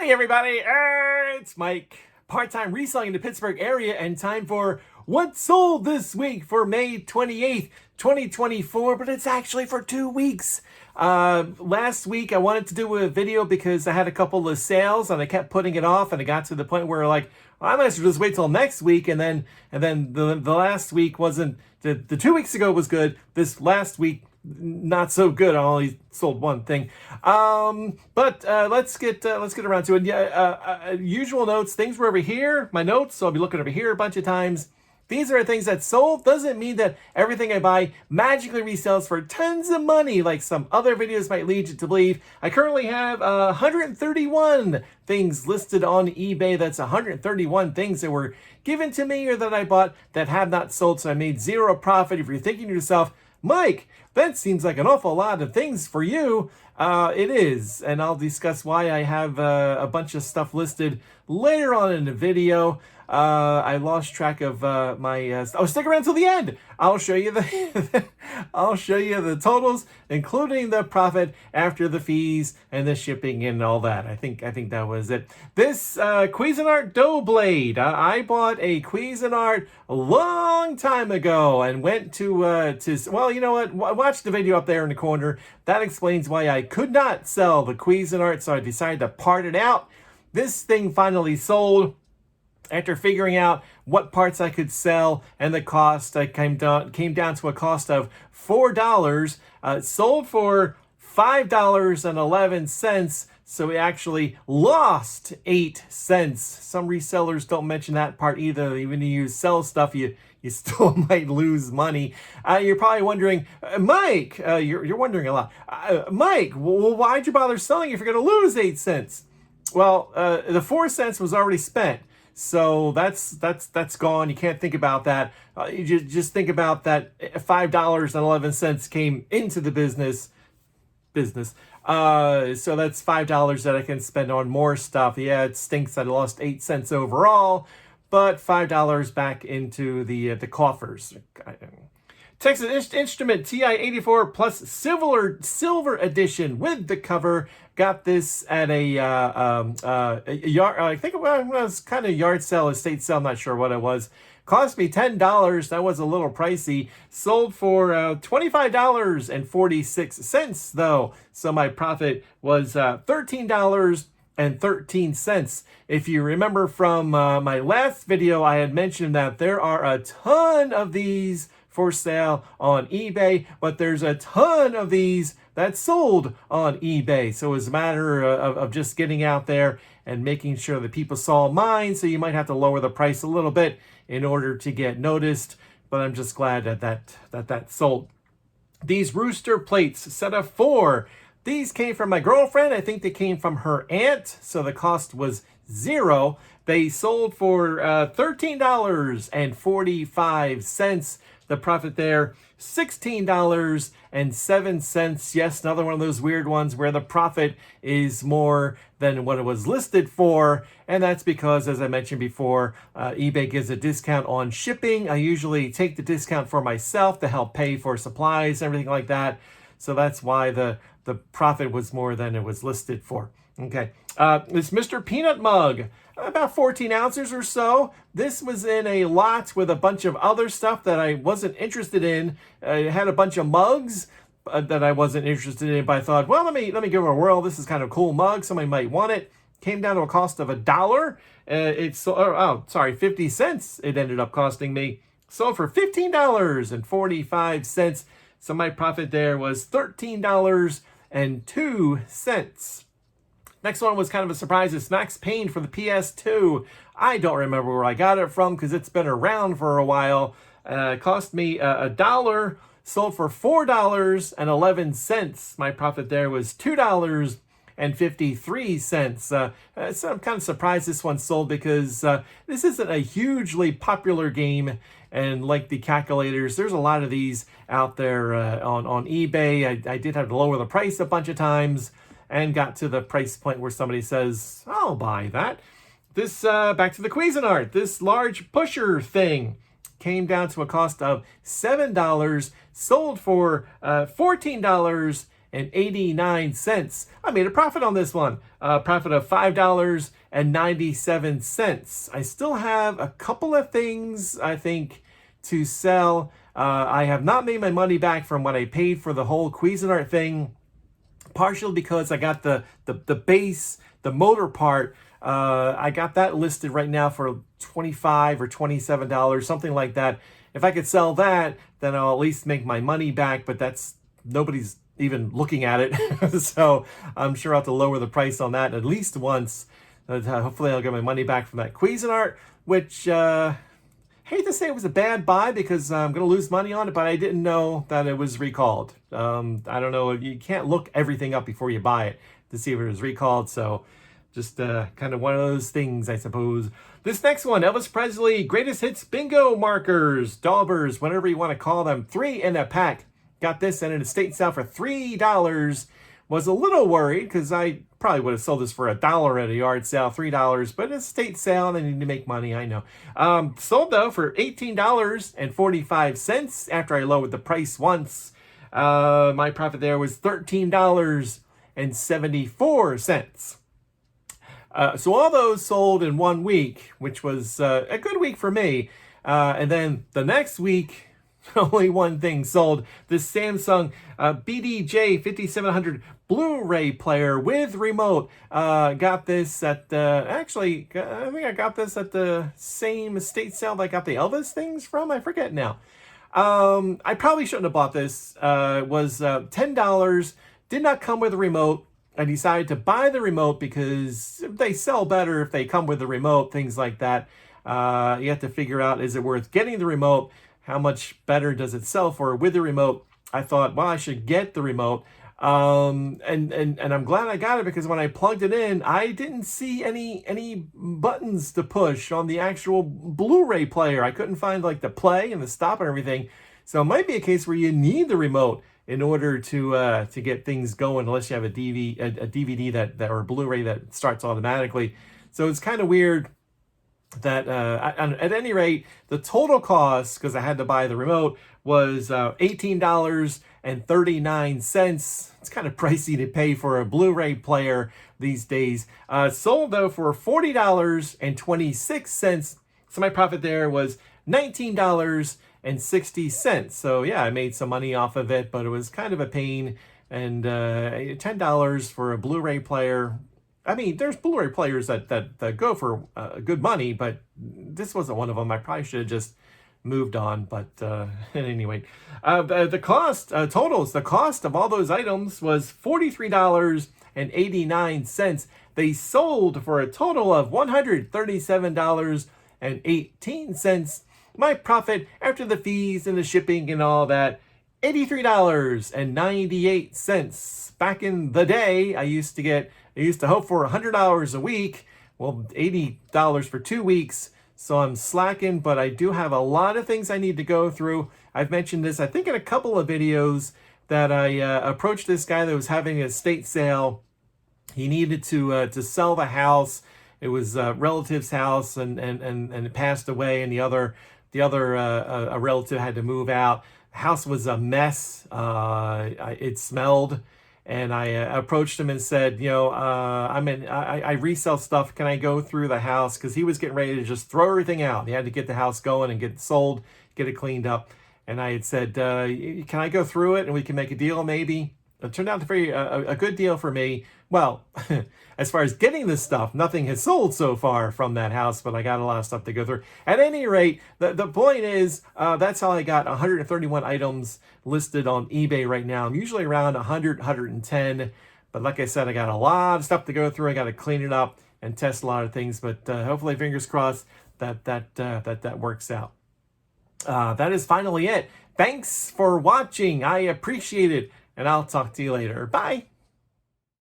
Howdy, everybody. It's Mike, part-time reselling in the Pittsburgh area, and time for what sold this week for May 28th, 2024, but it's actually for 2 weeks. Last week, I wanted to do a video because I had a couple of sales, and I kept putting it off, and it got to the point where, like, well, I might as well just wait till next week, and then the last week wasn't, the 2 weeks ago was good. This last week, not so good. I only sold one thing. But let's get around to it. Yeah, usual notes. Things were over here. My notes. So I'll be looking over here a bunch of times. These are things that sold. Doesn't mean that everything I buy magically resells for tons of money, like some other videos might lead you to believe. I currently have 131 things listed on eBay. That's 131 things that were given to me or that I bought that have not sold. So I made zero profit. If you're thinking to yourself, Mike, that seems like an awful lot of things for you. It is, and I'll discuss why I have a bunch of stuff listed later on in the video. I lost track of my. Oh, stick around till the end. I'll show you the. I'll show you the totals, including the profit after the fees and the shipping and all that. I think that was it. This Cuisinart dough blade. I bought a Cuisinart a long time ago and went to. Well, you know what? Watch the video up there in the corner. That explains why I could not sell the Cuisinart, so I decided to part it out. This thing finally sold. After figuring out what parts I could sell and the cost, I came down to a cost of $4. Sold for $5.11, so we actually lost 8 cents. Some resellers don't mention that part either. Even if you sell stuff, you still might lose money. You're probably wondering, Mike, you're wondering a lot. Mike, well, why'd you bother selling if you're going to lose 8 cents? Well, the 4 cents was already spent. So that's gone. You can't think about that. You just think about that $5.11 came into the business. So that's $5 that I can spend on more stuff. Yeah, it stinks that I lost 8 cents overall, but $5 back into the coffers. Texas Instrument TI-84 plus silver edition with the cover. Got this at a yard. I think it was kind of yard sale, estate sale. I'm not sure what it was. Cost me $10. That was a little pricey. Sold for $25.46 though. So my profit was $13.13. If you remember from my last video, I had mentioned that there are a ton of these for sale on eBay, but there's a ton of these that sold on eBay. So it's a matter of just getting out there and making sure that people saw mine. So you might have to lower the price a little bit in order to get noticed. But I'm just glad that sold. These rooster plates, set of 4. These came from my girlfriend. I think they came from her aunt. So the cost was $0. They sold for $13.45. The profit there, $16.07. Yes, another one of those weird ones where the profit is more than what it was listed for. And that's because, as I mentioned before, eBay gives a discount on shipping. I usually take the discount for myself to help pay for supplies and everything like that. So that's why the profit was more than it was listed for. Okay, this Mr. Peanut mug, about 14 ounces or so. This was in a lot with a bunch of other stuff that I wasn't interested in. It had a bunch of mugs that I wasn't interested in, but I thought, well, let me give it a whirl. This is kind of a cool mug. Somebody might want it. Came down to a cost of $1. It's 50 cents. It ended up costing me. Sold for $15.45. So my profit there was $13.02. Next one was kind of a surprise. It's Max Payne for the PS2. I don't remember where I got it from because it's been around for a while. It cost me $1. Sold for $4.11. My profit there was $2.53. So I'm kind of surprised this one sold because this isn't a hugely popular game. And like the calculators, there's a lot of these out there on eBay. I did have to lower the price a bunch of times and got to the price point where somebody says, I'll buy that. This, back to the Cuisinart, this large pusher thing came down to a cost of $7, sold for $14 I made a profit on this one, a profit of $5.97. I still have a couple of things, I think, to sell. I have not made my money back from what I paid for the whole Cuisinart thing, partially because I got the base, the motor part. I got that listed right now for $25 or $27, something like that. If I could sell that, then I'll at least make my money back, but nobody's even looking at it. So I'm sure I'll have to lower the price on that at least once. Hopefully I'll get my money back from that Cuisinart, which hate to say it was a bad buy because I'm going to lose money on it, but I didn't know that it was recalled. I don't know. You can't look everything up before you buy it to see if it was recalled. So just kind of one of those things, I suppose. This next one, Elvis Presley Greatest Hits Bingo Markers, Daubers, whatever you want to call them, 3 in a pack. Got this at an estate sale for $3. Was a little worried because I probably would have sold this for $1 at a yard sale, $3, but it's estate sale and I need to make money, I know. Sold though for $18.45 after I lowered the price once. My profit there was $13.74. So all those sold in 1 week, which was a good week for me. And then the next week, only one thing sold. This Samsung BDJ 5700 Blu-ray player with remote. Got this at actually, I think I got this at the same estate sale that I got the Elvis things from. I forget now. I probably shouldn't have bought this. It was $10. Did not come with a remote. I decided to buy the remote because they sell better if they come with the remote, things like that. You have to figure out, is it worth getting the remote? How much better does it sell for with the remote? I thought, well, I should get the remote. And I'm glad I got it because when I plugged it in, I didn't see any buttons to push on the actual Blu-ray player. I couldn't find like the play and the stop and everything. So it might be a case where you need the remote in order to get things going, unless you have a DVD that or a Blu-ray that starts automatically. So it's kind of weird that at any rate, the total cost, because I had to buy the remote, was $18.39. It's kind of pricey to pay for a Blu-ray player these days. Sold though for $40.26. So my profit there was $19.60. So yeah, I made some money off of it, but it was kind of a pain. And $10 for a Blu-ray player. I mean, there's Blu-ray players that go for good money, but this wasn't one of them. I probably should have just moved on. But anyway, the cost totals, the cost of all those items was $43.89. They sold for a total of $137.18. My profit after the fees and the shipping and all that, $83.98. Back in the day, I used to hope for $100 a week. Well, $80 for 2 weeks. So I'm slacking, but I do have a lot of things I need to go through. I've mentioned this, I think, in a couple of videos that I approached this guy that was having an estate sale. He needed to sell the house. It was a relative's house, and it passed away, and the other a relative had to move out. The house was a mess. It smelled. And I approached him and said, I resell stuff. Can I go through the house? Because he was getting ready to just throw everything out. He had to get the house going and get it sold, get it cleaned up. And I had said, can I go through it and we can make a deal maybe? It turned out to be a good deal for me. Well, as far as getting this stuff, nothing has sold so far from that house, but I got a lot of stuff to go through. At any rate, the point is, that's how I got 131 items listed on eBay right now. I'm usually around 100, 110, but like I said, I got a lot of stuff to go through. I got to clean it up and test a lot of things, but hopefully, fingers crossed, that works out. That is finally it. Thanks for watching. I appreciate it, and I'll talk to you later. Bye.